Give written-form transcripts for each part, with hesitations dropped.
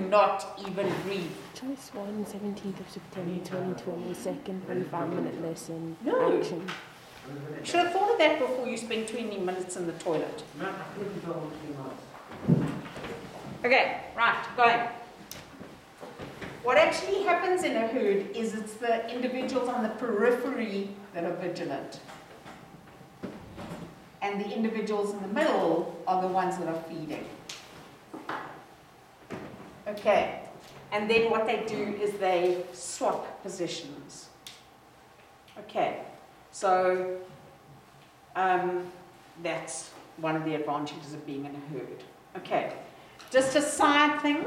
not even breathe. Choice 1, 17th of September 2020, second 45-minute lesson. No. Action. You should have thought of that before you spend 20 minutes in the toilet. Okay, right, going. What actually happens in a herd is it's the individuals on the periphery that are vigilant. And the individuals in the middle are the ones that are feeding. Okay, and then what they do is they swap positions. Okay, so that's one of the advantages of being in a herd. Okay, just a side thing,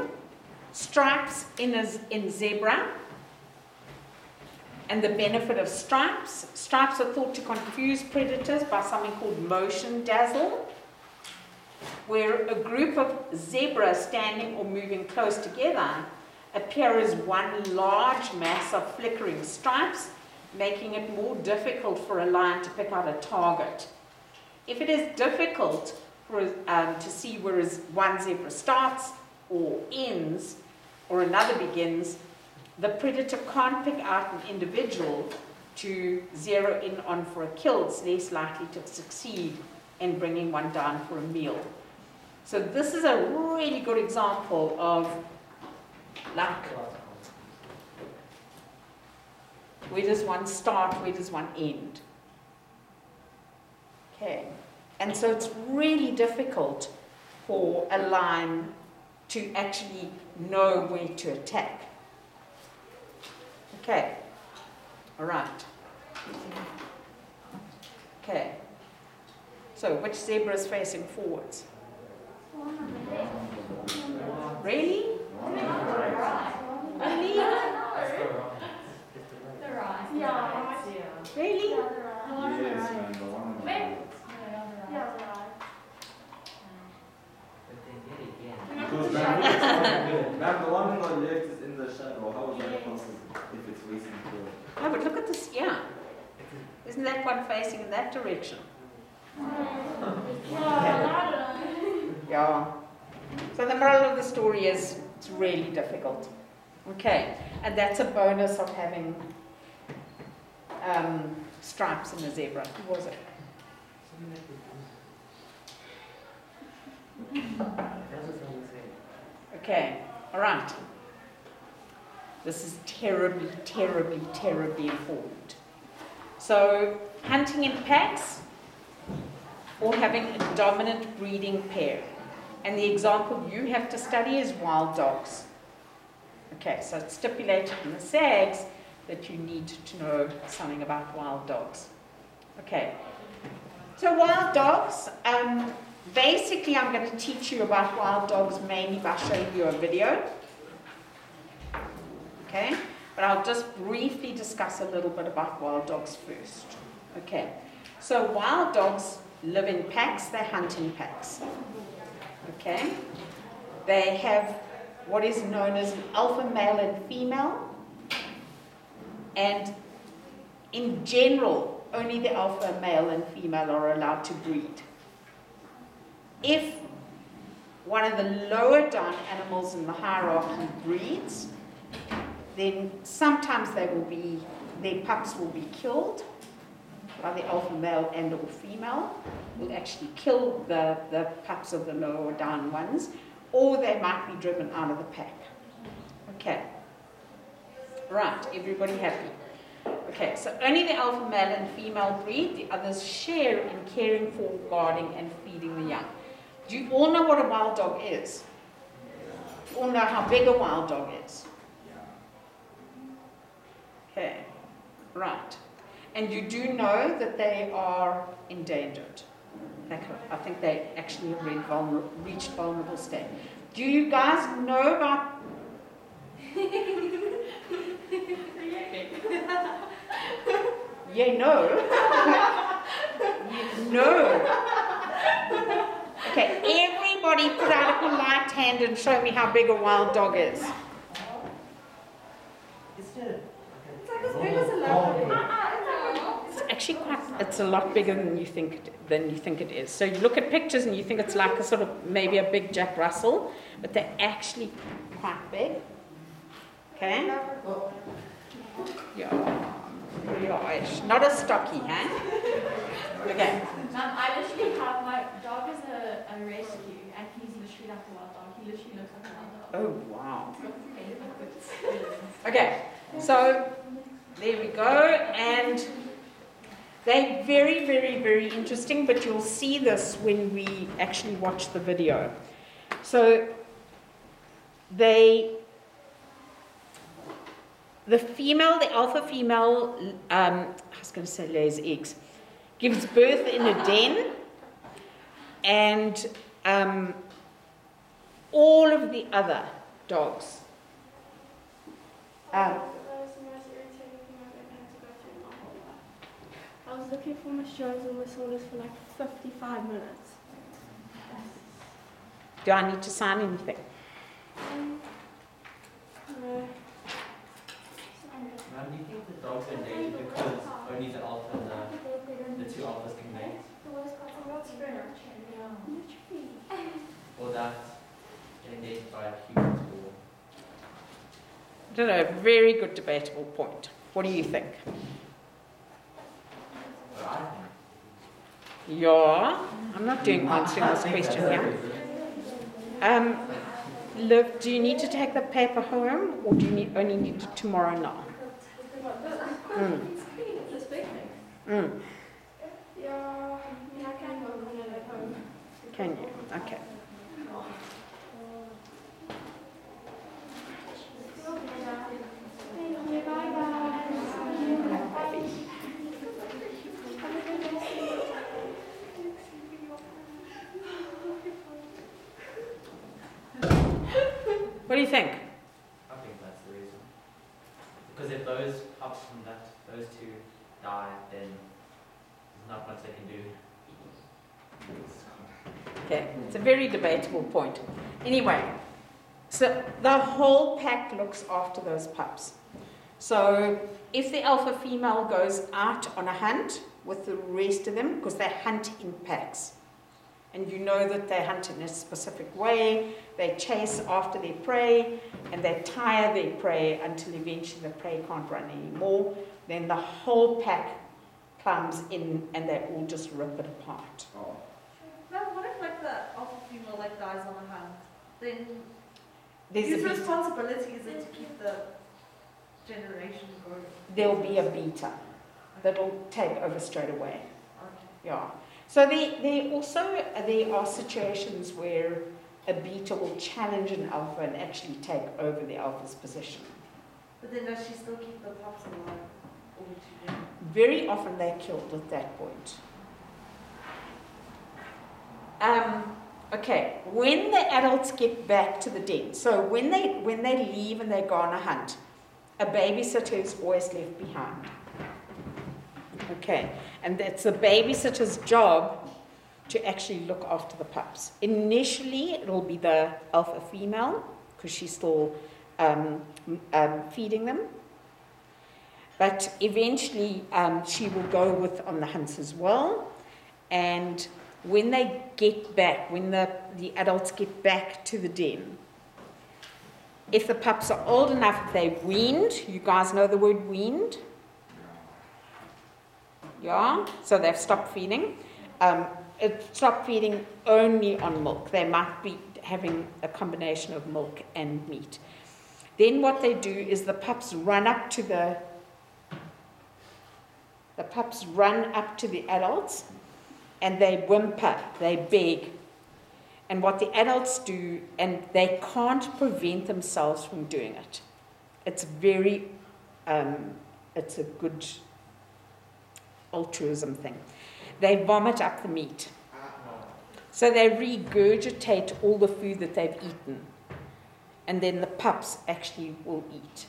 stripes in zebra, and the benefit of stripes. Stripes are thought to confuse predators by something called motion dazzle, where a group of zebras standing or moving close together appear as one large mass of flickering stripes, making it more difficult for a lion to pick out a target. If it is difficult to see where one zebra starts or ends, or another begins, the predator can't pick out an individual to zero in on for a kill. It's less likely to succeed in bringing one down for a meal. So this is a really good example of, like, where does one start, where does one end? Okay, and so it's really difficult for a lion to actually know where to attack. Okay, all right. Okay, so which zebra is facing forwards? Really? Really? Really? Because ma'am, the one on the left is in the shadow. How is that possible if it's facing forward? No, but look at this, yeah. Isn't that one facing in that direction? Yeah. So the moral of the story is it's really difficult. Okay, and that's a bonus of having stripes in the zebra. Who was it? Okay, all right. This is terribly, terribly, terribly important. So, hunting in packs or having a dominant breeding pair. And the example you have to study is wild dogs. Okay, so it's stipulated in the SAGs that you need to know something about wild dogs. Okay, so wild dogs, basically I'm going to teach you about wild dogs mainly by showing you a video. Okay, but I'll just briefly discuss a little bit about wild dogs first. Okay, so wild dogs live in packs, they hunt in packs. Okay, they have what is known as an alpha male and female, and in general, only the alpha male and female are allowed to breed. If one of the lower down animals in the hierarchy breeds, then sometimes their pups will be killed by the alpha male and or female, will actually kill the pups of the lower down ones, or they might be driven out of the pack. Okay, right, everybody happy? Okay, so only the alpha male and female breed, the others share in caring for, guarding, and feeding the young. Do you all know what a wild dog is? Do you all know how big a wild dog is? Okay, right. And you do know that they are endangered. I think they actually have reached vulnerable state. Do you guys know about... Yeah, no. No. Okay, everybody put out a polite hand and show me how big a wild dog is. It's actually it's a lot bigger than you think it is. So you look at pictures and you think it's like a sort of maybe a big Jack Russell, but they're actually quite big. Okay? Yeah. Not a stocky, huh? Okay. I literally have my dog is a rescue, and he's literally like a wild dog. He literally looks like a wild dog. Oh, wow. Okay, so there we go, and they're very, very, very interesting, but you'll see this when we actually watch the video. So the alpha female, I was going to say lays eggs, gives birth in a den, and all of the other dogs. I was looking for my shows and we saw this for like 55 minutes. Do I need to sign anything? No. Ma'am, do you think the dogs are endangered because only the alpha and the two alphas can mate? Or that they're endangered by humans? I don't know, very good debatable point. What do you think? What I think. Yeah, I'm not doing answering this question here. Liv, do you need to take the paper home, or do you only need it tomorrow now? This big thing? Yeah, I can go and bring it home. Can you? Okay. What do you think? I think that's the reason. Because if those pups from those two die, then there's not much they can do. Okay, it's a very debatable point. Anyway, so the whole pack looks after those pups. So if the alpha female goes out on a hunt with the rest of them, because they hunt in packs, and you know that they hunt in a specific way, they chase after their prey, and they tire their prey until eventually the prey can't run anymore, then the whole pack comes in and they all just rip it apart. Oh. Well, what if like the alpha female like dies on a hunt? Then There's whose a beta. responsibility is it to keep the generation going? There'll be a beta that'll take over straight away. Okay. Yeah. So there are situations where a beta will challenge an alpha and actually take over the alpha's position. But then does she still keep the pups alive? Or would she do? Very often they're killed at that point. Okay, when the adults get back to the den, so when they leave and they go on a hunt, a babysitter is always left behind. Okay, and it's the babysitter's job to actually look after the pups. Initially, it'll be the alpha female, because she's still feeding them. But eventually, she will go on the hunts as well. And when they get back, when the adults get back to the den, if the pups are old enough, if they've weaned, you guys know the word weaned? Yeah, so they've stopped feeding. Stop feeding only on milk. They might be having a combination of milk and meat. Then what they do is the pups run up to the adults, and they whimper, they beg. And what the adults do, and they can't prevent themselves from doing it. It's very, it's a good altruism thing. They vomit up the meat. So they regurgitate all the food that they've eaten. And then the pups actually will eat.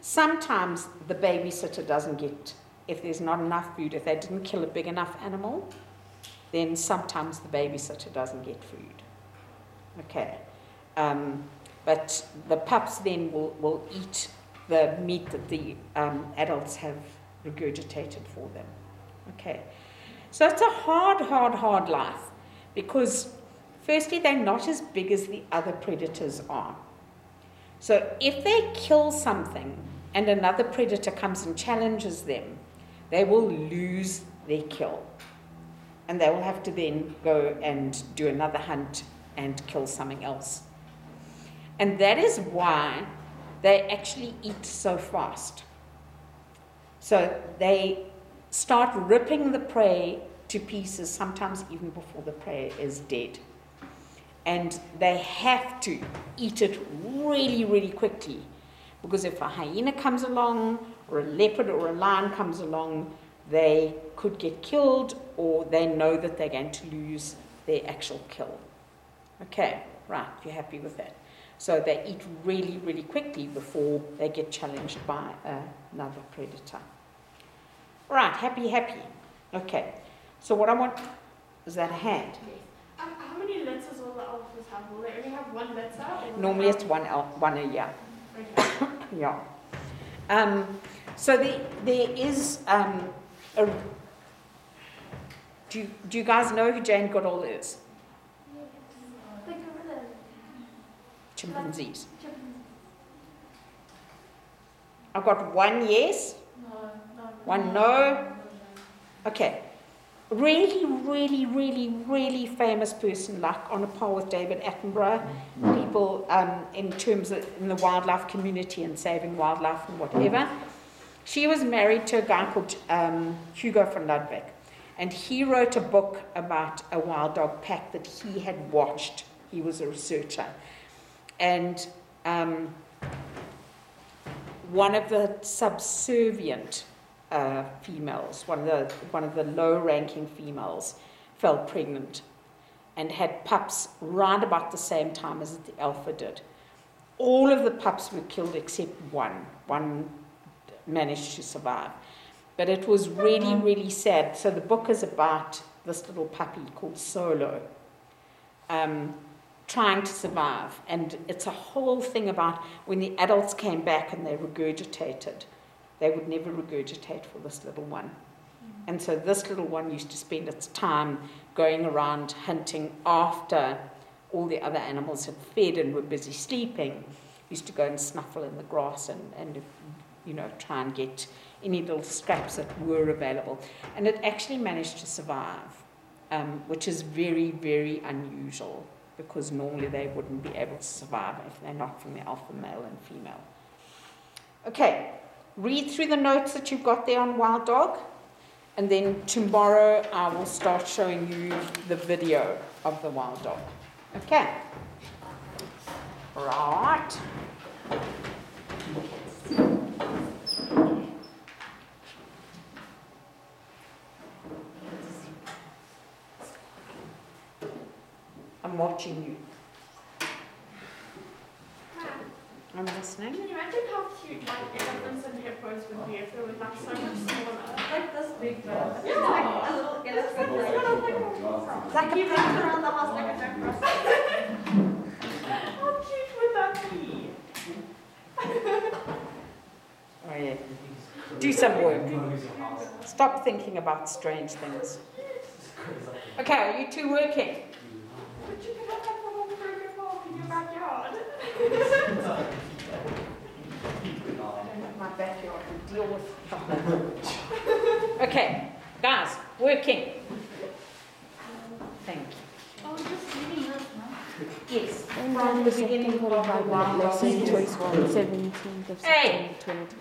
Sometimes the babysitter doesn't get, if there's not enough food, if they didn't kill a big enough animal, then sometimes the babysitter doesn't get food. Okay. But the pups then will eat the meat that the adults have regurgitated for them. Okay. So it's a hard life because firstly, they're not as big as the other predators are. So if they kill something and another predator comes and challenges them, they will lose their kill. And they will have to then go and do another hunt and kill something else. And that is why they actually eat so fast. So they start ripping the prey to pieces, sometimes even before the prey is dead. And they have to eat it really, really quickly. Because if a hyena comes along, or a leopard or a lion comes along, they could get killed, or they know that they're going to lose their actual kill. Okay, right, you're happy with that. So they eat really, really quickly before they get challenged by another predator. Right, happy. Okay, so what I want is that a hand. How many litters will the alphas have? Will they only have one litter? Normally it's one a year. Okay. Yeah. So there is do you guys know who Jane Goodall is? The gorilla. Chimpanzees. I've got one yes, No. one no. Okay. Really famous person, like on a par with David Attenborough. People in terms of in the wildlife community and saving wildlife and whatever. She was married to a guy called Hugo van Ludwig, and he wrote a book about a wild dog pack that he had watched. He was a researcher, and one of the subservient females, one of the low-ranking females, fell pregnant and had pups right about the same time as the alpha did. All of the pups were killed except one. One managed to survive. But it was really sad. So the book is about this little puppy called Solo trying to survive. And it's a whole thing about when the adults came back and they regurgitated. They would never regurgitate for this little one. And so this little one used to spend its time going around hunting after all the other animals had fed and were busy sleeping. Used to go and snuffle in the grass and try and get any little scraps that were available. And it actually managed to survive, which is very unusual, because normally they wouldn't be able to survive if they're not from the alpha male and female. Okay. Read through the notes that you've got there on Wild Dog, and then tomorrow I will start showing you the video of the wild dog. Okay. Right. I'm watching you. I'm listening. Can you imagine how cute like elephants and hippos would be if they were like so much smaller? Like this big bird. Yeah. Like a little elephant. Like you run around the house like a duck. How cute would that be? Oh yeah. Do some work. Stop thinking about strange things. Okay, are you two working? But you could have like a whole burger park in your backyard. My backyard and deal with. Okay, guys, working. Thank you. Oh, just reading this now. Yes. And then the second 45-minute lesson, choice 1, 17th of September 2020.